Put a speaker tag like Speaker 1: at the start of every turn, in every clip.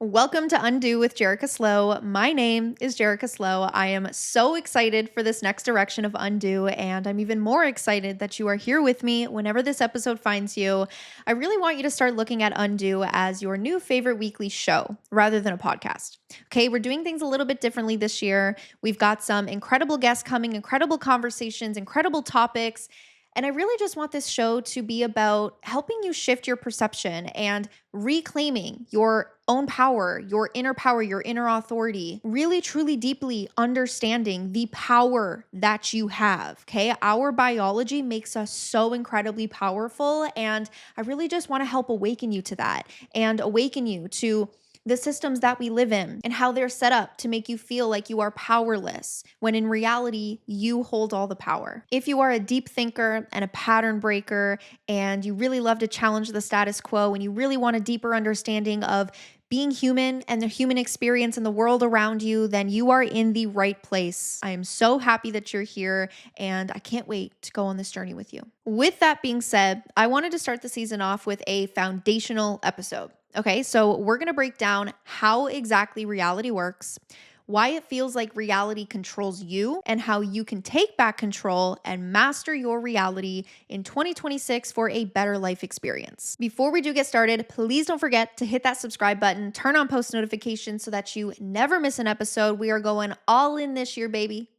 Speaker 1: Welcome to Undo with Jericha Szlo. My name is Jericha Szlo. I am so excited for this next direction of Undo, and I'm even more excited that you are here with me whenever this episode finds you. I really want you to start looking at Undo as your new favorite weekly show rather than a podcast. Okay, we're doing things a little bit differently this year. We've got some incredible guests coming, incredible conversations, incredible topics. And I really just want this show to be about helping you shift your perception and reclaiming your own power, your inner authority, really truly deeply understanding the power that you have. Okay. Our biology makes us so incredibly powerful. And I really just want to help awaken you to that and awaken you to the systems that we live in and how they're set up to make you feel like you are powerless when in reality, you hold all the power. If you are a deep thinker and a pattern breaker and you really love to challenge the status quo and you really want a deeper understanding of being human and the human experience in the world around you, then you are in the right place. I am so happy that you're here and I can't wait to go on this journey with you. With that being said, I wanted to start the season off with a foundational episode. Okay, so we're going to break down how exactly reality works, why it feels like reality controls you, and how you can take back control and master your reality in 2026 for a better life experience. Before we do get started, please don't forget to hit that subscribe button, turn on post notifications so that you never miss an episode. We are going all in this year, baby.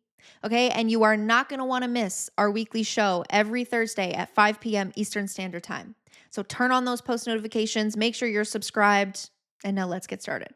Speaker 1: Okay, and you are not going to want to miss our weekly show every Thursday at 5 p.m. Eastern Standard Time. So turn on those post notifications, make sure you're subscribed, and now let's get started.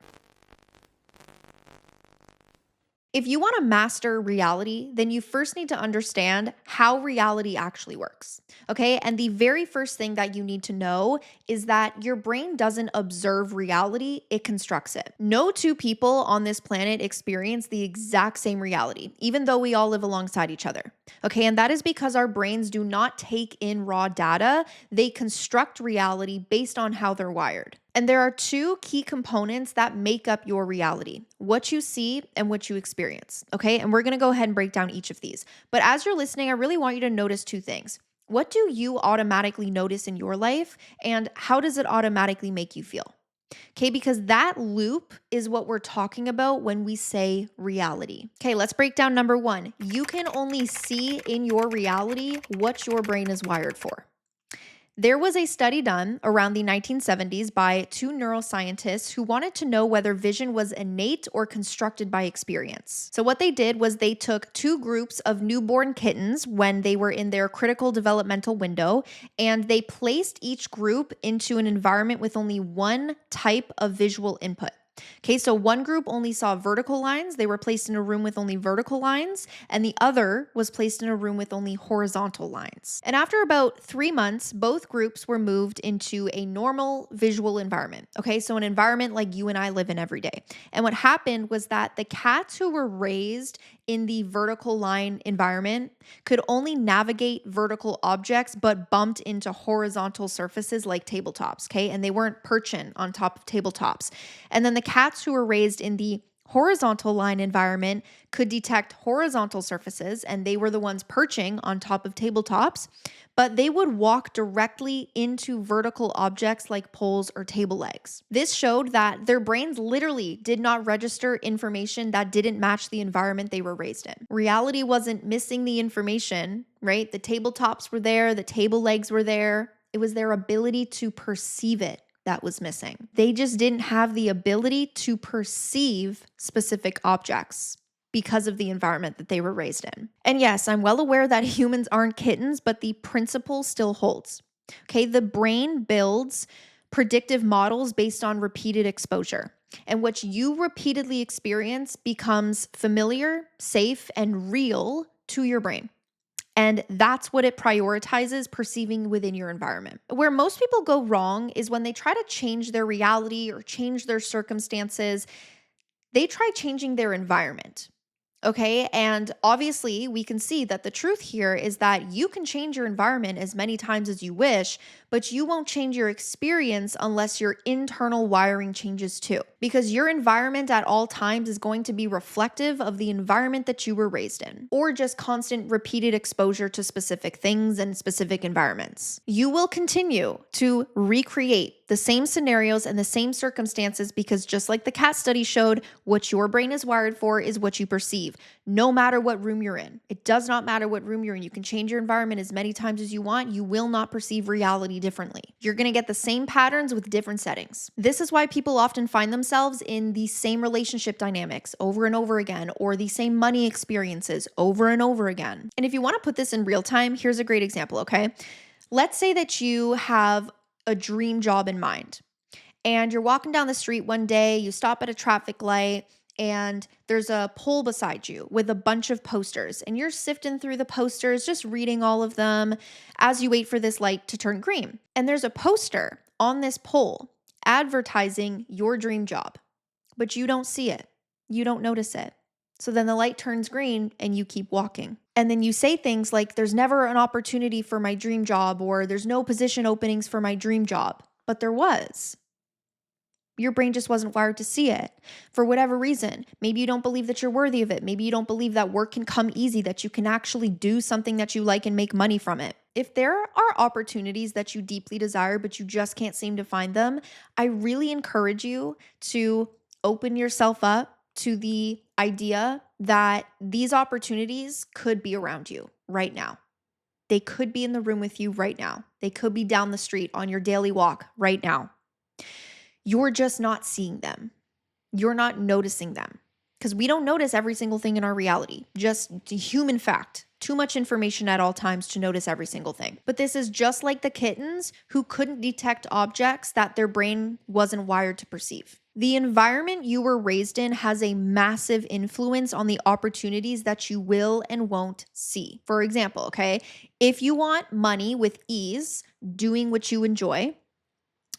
Speaker 1: If you want to master reality, then you first need to understand how reality actually works. Okay. And the very first thing that you need to know is that your brain doesn't observe reality, it constructs it. No two people on this planet experience the exact same reality, even though we all live alongside each other. Okay. And that is because our brains do not take in raw data, they construct reality based on how they're wired. And there are two key components that make up your reality, what you see and what you experience, okay? And we're gonna go ahead and break down each of these. But as you're listening, I really want you to notice two things. What do you automatically notice in your life, and how does it automatically make you feel? Okay, because that loop is what we're talking about when we say reality. Okay, let's break down number one. You can only see in your reality what your brain is wired for. There was a study done around the 1970s by two neuroscientists who wanted to know whether vision was innate or constructed by experience. So what they did was they took two groups of newborn kittens when they were in their critical developmental window, and they placed each group into an environment with only one type of visual input. Okay, so one group only saw vertical lines. They were placed in a room with only vertical lines, and the other was placed in a room with only horizontal lines. And after about 3 months, both groups were moved into a normal visual environment. Okay, so an environment like you and I live in every day. And what happened was that the cats who were raised in the vertical line environment could only navigate vertical objects but bumped into horizontal surfaces like tabletops, okay? And they weren't perching on top of tabletops. And then the cats who were raised in the horizontal line environment could detect horizontal surfaces, and they were the ones perching on top of tabletops, but they would walk directly into vertical objects like poles or table legs. This showed that their brains literally did not register information that didn't match the environment they were raised in. Reality wasn't missing the information, right? The tabletops were there, the table legs were there. It was their ability to perceive it that was missing. They just didn't have the ability to perceive specific objects because of the environment that they were raised in. And yes, I'm well aware that humans aren't kittens, but the principle still holds. Okay, the brain builds predictive models based on repeated exposure. And what you repeatedly experience becomes familiar, safe, and real to your brain. And that's what it prioritizes perceiving within your environment. Where most people go wrong is when they try to change their reality or change their circumstances, they try changing their environment. Okay. And obviously, we can see that the truth here is that you can change your environment as many times as you wish, but you won't change your experience unless your internal wiring changes too. Because your environment at all times is going to be reflective of the environment that you were raised in, or just constant repeated exposure to specific things and specific environments. You will continue to recreate the same scenarios and the same circumstances because just like the cat study showed, what your brain is wired for is what you perceive, no matter what room you're in. It does not matter what room you're in. You can change your environment as many times as you want. You will not perceive reality differently. You're going to get the same patterns with different settings. This is why people often find themselves in the same relationship dynamics over and over again, or the same money experiences over and over again. And if you want to put this in real time, here's a great example, okay? Let's say that you have a dream job in mind and you're walking down the street one day, you stop at a traffic light, and there's a pole beside you with a bunch of posters, and you're sifting through the posters, just reading all of them as you wait for this light to turn green. And there's a poster on this pole advertising your dream job, but you don't see it. You don't notice it. So then the light turns green and you keep walking. And then you say things like, there's never an opportunity for my dream job, or there's no position openings for my dream job. But there was. Your brain just wasn't wired to see it for whatever reason. Maybe you don't believe that you're worthy of it. Maybe you don't believe that work can come easy, that you can actually do something that you like and make money from it. If there are opportunities that you deeply desire, but you just can't seem to find them, I really encourage you to open yourself up to the idea that these opportunities could be around you right now. They could be in the room with you right now. They could be down the street on your daily walk right now. You're just not seeing them. You're not noticing them because we don't notice every single thing in our reality. Just human fact. Too much information at all times to notice every single thing. But this is just like the kittens who couldn't detect objects that their brain wasn't wired to perceive. The environment you were raised in has a massive influence on the opportunities that you will and won't see. For example, okay, if you want money with ease, doing what you enjoy,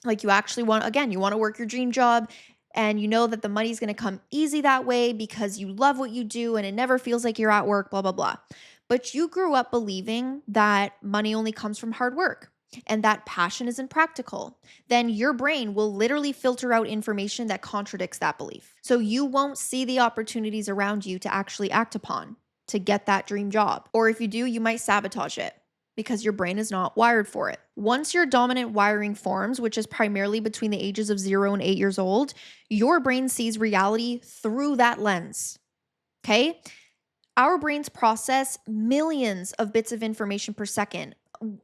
Speaker 1: like you actually want, again, you want to work your dream job and you know that the money's going to come easy that way because you love what you do and it never feels like you're at work, blah, blah, blah. But you grew up believing that money only comes from hard work and that passion isn't practical, then your brain will literally filter out information that contradicts that belief. So you won't see the opportunities around you to actually act upon to get that dream job. Or if you do, you might sabotage it because your brain is not wired for it. Once your dominant wiring forms, which is primarily between the ages of 0 and 8 years old, your brain sees reality through that lens. Okay? Our brains process millions of bits of information per second,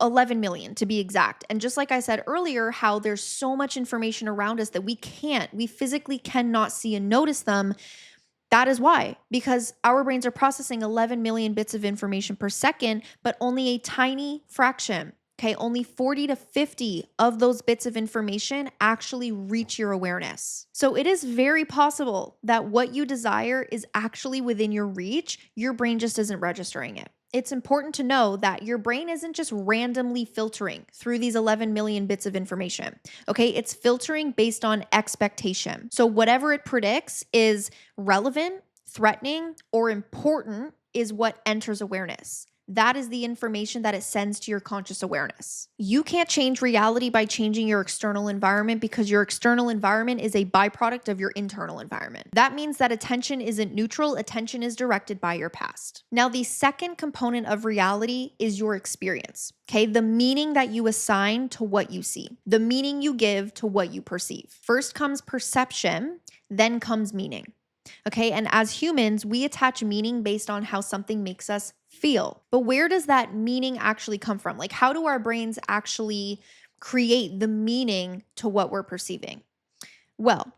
Speaker 1: 11 million to be exact. And just like I said earlier, how there's so much information around us that we physically cannot see and notice them. That is why, because our brains are processing 11 million bits of information per second, but only a tiny fraction, okay, only 40 to 50 of those bits of information actually reach your awareness. So it is very possible that what you desire is actually within your reach. Your brain just isn't registering it. It's important to know that your brain isn't just randomly filtering through these 11 million bits of information, okay? It's filtering based on expectation. So whatever it predicts is relevant, threatening, or important is what enters awareness. That is the information that it sends to your conscious awareness. You can't change reality by changing your external environment because your external environment is a byproduct of your internal environment. That means that attention isn't neutral, attention is directed by your past. Now, the second component of reality is your experience, okay? The meaning that you assign to what you see, the meaning you give to what you perceive. First comes perception, then comes meaning. Okay, and as humans, we attach meaning based on how something makes us feel. But where does that meaning actually come from? Like, how do our brains actually create the meaning to what we're perceiving? Well,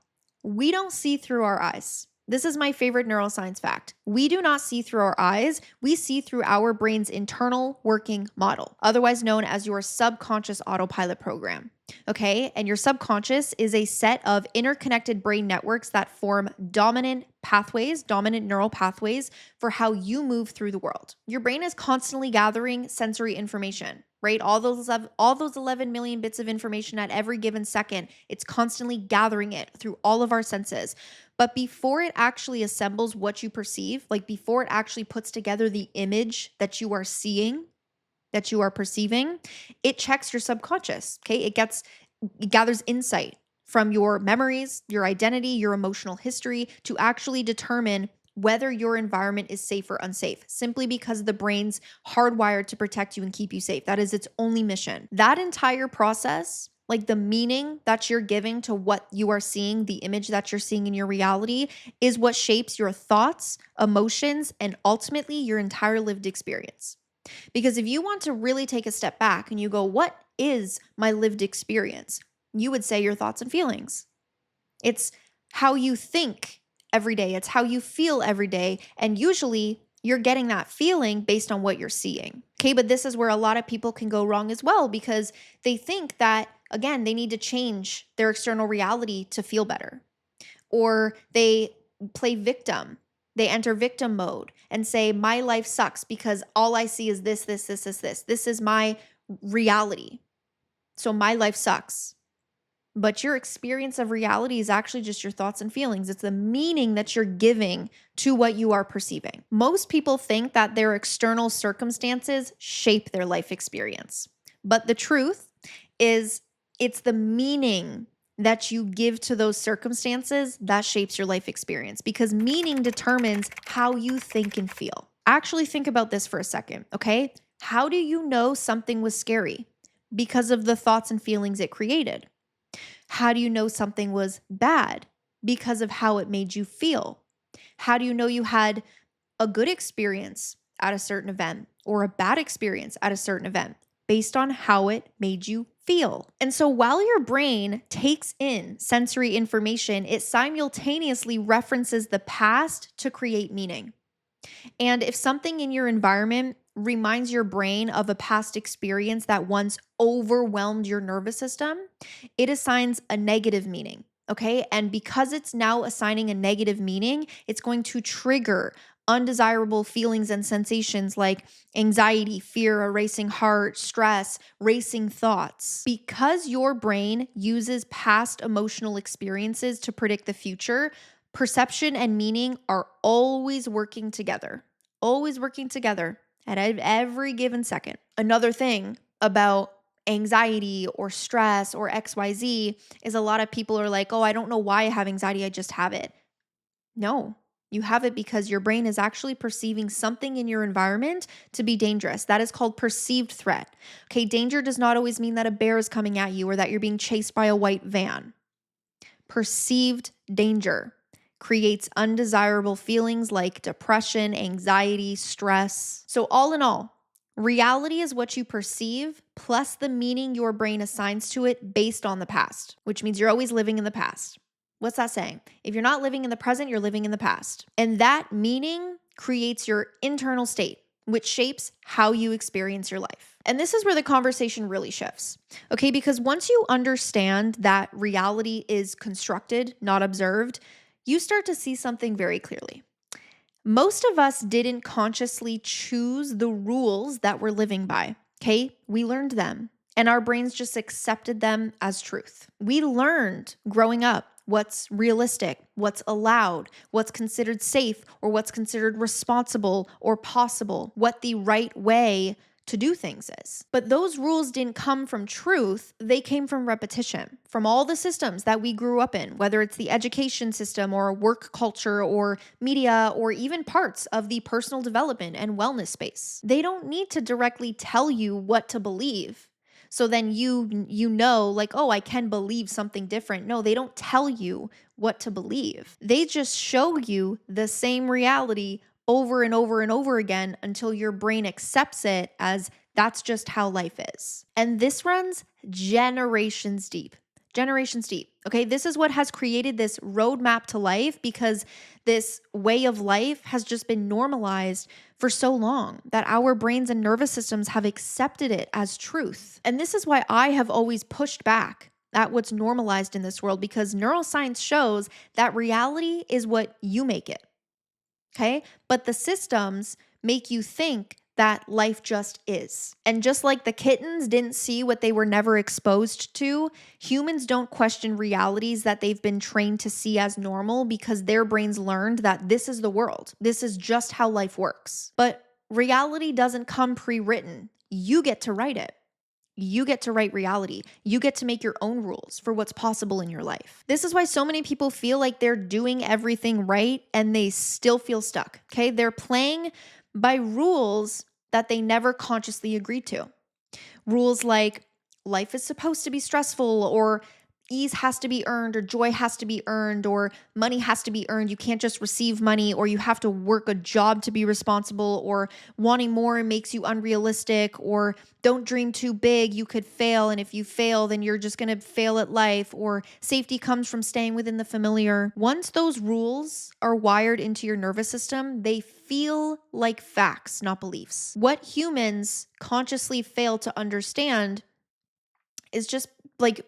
Speaker 1: we don't see through our eyes. This is my favorite neuroscience fact. We do not see through our eyes. We see through our brain's internal working model, otherwise known as your subconscious autopilot program. Okay, and your subconscious is a set of interconnected brain networks that form dominant neural pathways for how you move through the world. Your brain is constantly gathering sensory information, right? All those 11 million bits of information at every given second, it's constantly gathering it through all of our senses. But before it actually assembles what you perceive, like before it actually puts together the image that you are seeing, that you are perceiving, it checks your subconscious, okay? It gathers insight from your memories, your identity, your emotional history to actually determine whether your environment is safe or unsafe, simply because the brain's hardwired to protect you and keep you safe. That is its only mission. That entire process, like the meaning that you're giving to what you are seeing, the image that you're seeing in your reality, is what shapes your thoughts, emotions, and ultimately your entire lived experience. Because if you want to really take a step back and you go, what is my lived experience? You would say your thoughts and feelings. It's how you think every day. It's how you feel every day. And usually you're getting that feeling based on what you're seeing. Okay, but this is where a lot of people can go wrong as well, because they think that, again, they need to change their external reality to feel better. Or they play victim. They enter victim mode and say, my life sucks because all I see is this, this, this, this, this. This is my reality. So my life sucks. But your experience of reality is actually just your thoughts and feelings. It's the meaning that you're giving to what you are perceiving. Most people think that their external circumstances shape their life experience. But the truth is, it's the meaning that you give to those circumstances that shapes your life experience, because meaning determines how you think and feel. Actually, think about this for a second, okay? How do you know something was scary? Because of the thoughts and feelings it created. How do you know something was bad? Because of how it made you feel. How do you know you had a good experience at a certain event or a bad experience at a certain event? Based on how it made you feel. And so while your brain takes in sensory information, it simultaneously references the past to create meaning. And if something in your environment reminds your brain of a past experience that once overwhelmed your nervous system, it assigns a negative meaning. Okay. And because it's now assigning a negative meaning, it's going to trigger undesirable feelings and sensations like anxiety, fear, a racing heart, stress, racing thoughts. Because your brain uses past emotional experiences to predict the future, perception and meaning are always working together at every given second. Another thing about anxiety or stress or XYZ is a lot of people are like, oh, I don't know why I have anxiety, I just have it. No, you have it because your brain is actually perceiving something in your environment to be dangerous. That is called perceived threat. Okay, danger does not always mean that a bear is coming at you or that you're being chased by a white van. Perceived danger creates undesirable feelings like depression, anxiety, stress. So all in all, reality is what you perceive plus the meaning your brain assigns to it based on the past, which means you're always living in the past. What's that saying? If you're not living in the present, you're living in the past. And that meaning creates your internal state, which shapes how you experience your life. And this is where the conversation really shifts, okay? Because once you understand that reality is constructed, not observed, you start to see something very clearly. Most of us didn't consciously choose the rules that we're living by, okay? We learned them, and our brains just accepted them as truth. We learned growing up what's realistic, what's allowed, what's considered safe, or what's considered responsible or possible, what the right way to do things is. But those rules didn't come from truth, they came from repetition, from all the systems that we grew up in, whether it's the education system or work culture or media or even parts of the personal development and wellness space. They don't need to directly tell you what to believe. So then you know, like, oh, I can believe something different. No, they don't tell you what to believe. They just show you the same reality over and over and over again until your brain accepts it as that's just how life is. And this runs generations deep. Generations deep. Okay, this is what has created this roadmap to life, because this way of life has just been normalized for so long that our brains and nervous systems have accepted it as truth. And this is why I have always pushed back at what's normalized in this world, because neuroscience shows that reality is what you make it. Okay, but the systems make you think that life just is. And just like the kittens didn't see what they were never exposed to, humans don't question realities that they've been trained to see as normal because their brains learned that this is the world. This is just how life works. But reality doesn't come pre-written. You get to write it. You get to write reality. You get to make your own rules for what's possible in your life. This is why so many people feel like they're doing everything right and they still feel stuck. Okay. They're playing by rules that they never consciously agreed to. Rules like life is supposed to be stressful, or ease has to be earned, or joy has to be earned, or money has to be earned. You can't just receive money, or you have to work a job to be responsible, or wanting more makes you unrealistic, or don't dream too big, you could fail. And if you fail, then you're just going to fail at life, or safety comes from staying within the familiar. Once those rules are wired into your nervous system, they feel like facts, not beliefs. What humans consciously fail to understand is just like,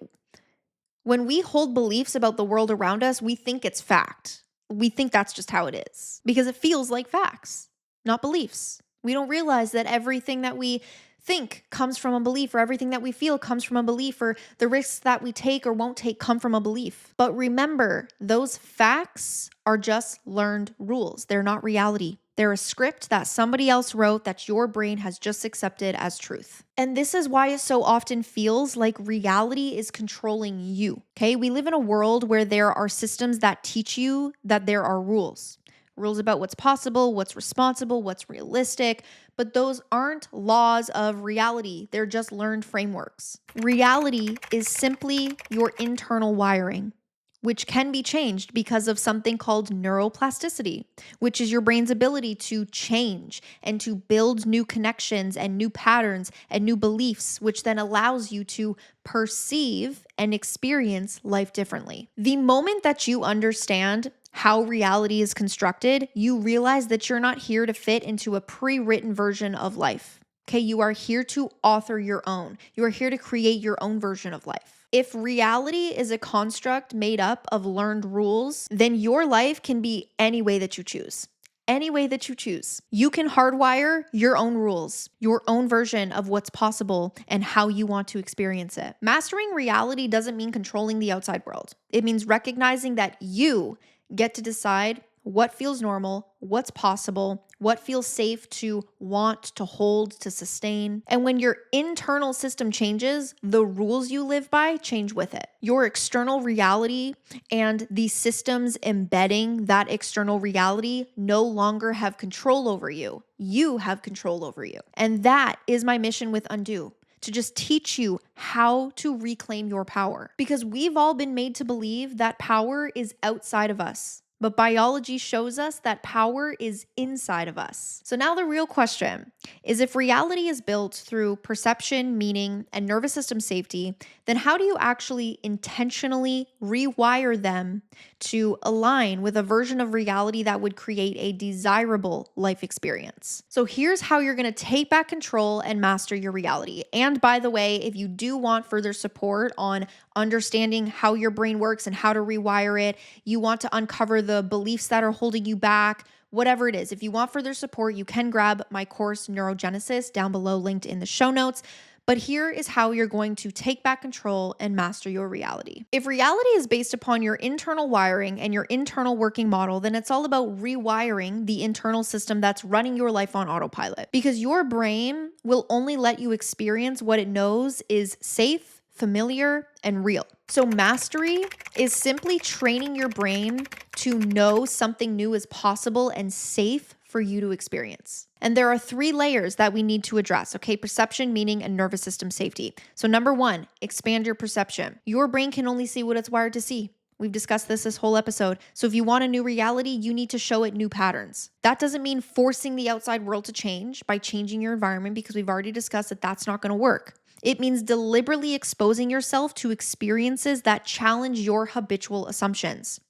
Speaker 1: when we hold beliefs about the world around us, we think it's fact. We think that's just how it is because it feels like facts, not beliefs. We don't realize that everything that we think comes from a belief, or everything that we feel comes from a belief, or the risks that we take or won't take come from a belief. But remember, those facts are just learned rules. They're not reality. They're a script that somebody else wrote that your brain has just accepted as truth. And this is why it so often feels like reality is controlling you. Okay, we live in a world where there are systems that teach you that there are rules. Rules about what's possible, what's responsible, what's realistic, but those aren't laws of reality. They're just learned frameworks. Reality is simply your internal wiring, which can be changed because of something called neuroplasticity, which is your brain's ability to change and to build new connections and new patterns and new beliefs, which then allows you to perceive and experience life differently. The moment that you understand how reality is constructed, you realize that you're not here to fit into a pre-written version of life. Okay, you are here to author your own. You are here to create your own version of life. If reality is a construct made up of learned rules, then your life can be any way that you choose. Any way that you choose. You can hardwire your own rules, your own version of what's possible and how you want to experience it. Mastering reality doesn't mean controlling the outside world. It means recognizing that you get to decide what feels normal, what's possible, what feels safe to want, to hold, to sustain. And when your internal system changes, the rules you live by change with it. Your external reality and the systems embedding that external reality no longer have control over you. You have control over you. And that is my mission with Undo. To just teach you how to reclaim your power. Because we've all been made to believe that power is outside of us. But biology shows us that power is inside of us. So now the real question is, if reality is built through perception, meaning, and nervous system safety, then how do you actually intentionally rewire them to align with a version of reality that would create a desirable life experience? So here's how you're going to take back control and master your reality. And by the way, if you do want further support on understanding how your brain works and how to rewire it, you want to uncover the beliefs that are holding you back, whatever it is, if you want further support, you can grab my course Neurogenesis down below, linked in the show notes. But here is how you're going to take back control and master your reality. If reality is based upon your internal wiring and your internal working model, then it's all about rewiring the internal system that's running your life on autopilot. Because your brain will only let you experience what it knows is safe, familiar, and real. So mastery is simply training your brain to know something new is possible and safe for you to experience. And there are 3 layers that we need to address, okay? Perception, meaning, and nervous system safety. So number 1, expand your perception. Your brain can only see what it's wired to see. We've discussed this whole episode. So if you want a new reality, you need to show it new patterns. That doesn't mean forcing the outside world to change by changing your environment, because we've already discussed that that's not going to work. It means deliberately exposing yourself to experiences that challenge your habitual assumptions.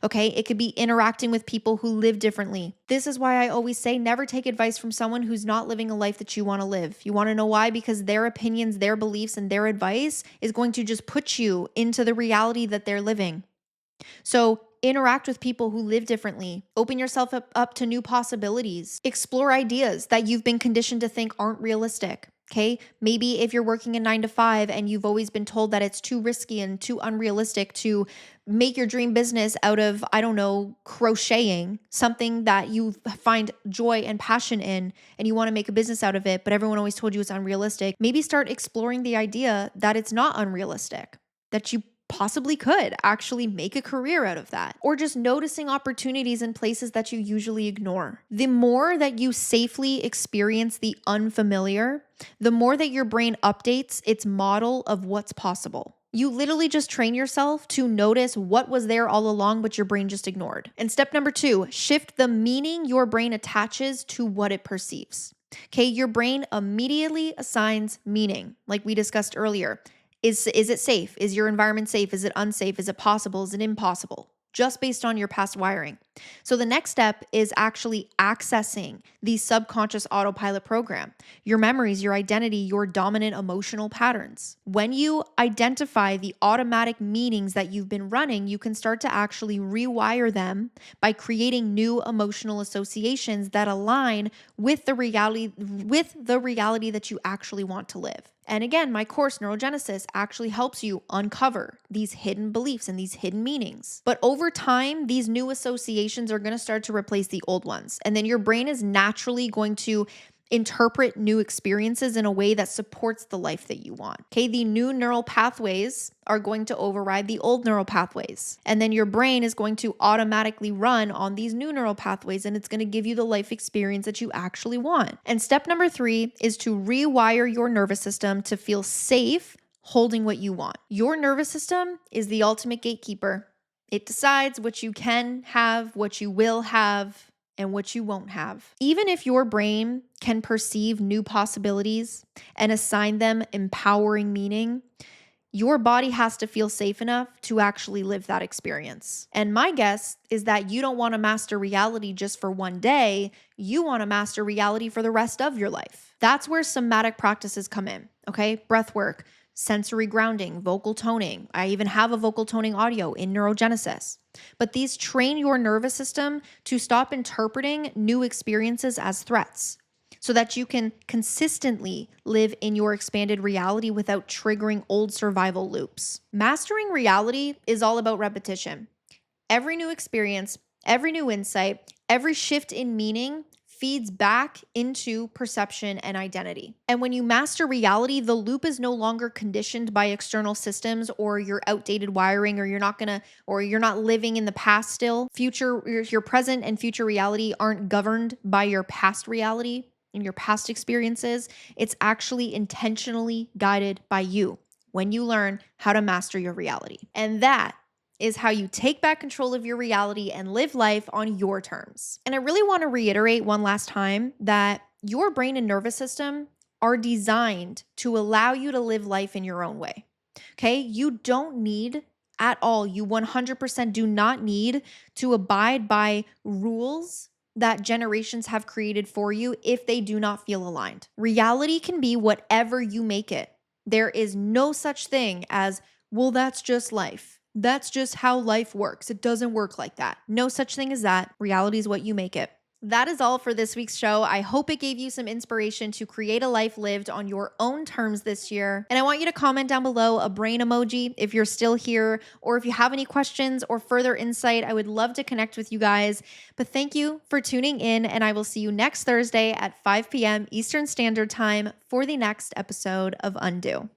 Speaker 1: Okay, it could be interacting with people who live differently. This is why I always say never take advice from someone who's not living a life that you want to live. You want to know why? Because their opinions, their beliefs, and their advice is going to just put you into the reality that they're living. So interact with people who live differently. Open yourself up to new possibilities. Explore ideas that you've been conditioned to think aren't realistic. Okay. Maybe if you're working a 9 to 5 and you've always been told that it's too risky and too unrealistic to make your dream business out of, I don't know, crocheting, something that you find joy and passion in, and you want to make a business out of it, but everyone always told you it's unrealistic, maybe start exploring the idea that it's not unrealistic, that you possibly could actually make a career out of that, or just noticing opportunities in places that you usually ignore. The more that you safely experience the unfamiliar, the more that your brain updates its model of what's possible. You literally just train yourself to notice what was there all along, but your brain just ignored. And step number 2, shift the meaning your brain attaches to what it perceives. Okay, your brain immediately assigns meaning, like we discussed earlier. Is it safe? Is your environment safe? Is it unsafe? Is it possible? Is it impossible? Just based on your past wiring. So the next step is actually accessing the subconscious autopilot program, your memories, your identity, your dominant emotional patterns. When you identify the automatic meanings that you've been running, you can start to actually rewire them by creating new emotional associations that align with the reality that you actually want to live. And again, my course, Neurogenesis, actually helps you uncover these hidden beliefs and these hidden meanings. But over time, these new associations are going to start to replace the old ones. And then your brain is naturally going to interpret new experiences in a way that supports the life that you want. Okay, the new neural pathways are going to override the old neural pathways. And then your brain is going to automatically run on these new neural pathways, and it's going to give you the life experience that you actually want. And step number 3 is to rewire your nervous system to feel safe holding what you want. Your nervous system is the ultimate gatekeeper. It decides what you can have, what you will have, and what you won't have. Even if your brain can perceive new possibilities and assign them empowering meaning, your body has to feel safe enough to actually live that experience. And my guess is that you don't want to master reality just for one day. You want to master reality for the rest of your life. That's where somatic practices come in, okay? Breath work, sensory grounding, vocal toning. I even have a vocal toning audio in Neurogenesis. But these train your nervous system to stop interpreting new experiences as threats so that you can consistently live in your expanded reality without triggering old survival loops. Mastering reality is all about repetition. Every new experience, every new insight, every shift in meaning feeds back into perception and identity. And when you master reality, the loop is no longer conditioned by external systems or your outdated wiring, or you're not living in the past still. Your present and future reality aren't governed by your past reality and your past experiences. It's actually intentionally guided by you when you learn how to master your reality. And that is how you take back control of your reality and live life on your terms. And I really want to reiterate one last time that your brain and nervous system are designed to allow you to live life in your own way. Okay? You don't need at all, you 100% do not need to abide by rules that generations have created for you if they do not feel aligned. Reality can be whatever you make it. There is no such thing as, well, that's just life. That's just how life works. It doesn't work like that. No such thing as that. Reality is what you make it. That is all for this week's show. I hope it gave you some inspiration to create a life lived on your own terms this year. And I want you to comment down below a brain emoji if you're still here, or if you have any questions or further insight. I would love to connect with you guys. But thank you for tuning in, and I will see you next Thursday at 5 p.m. Eastern Standard Time for the next episode of Undo.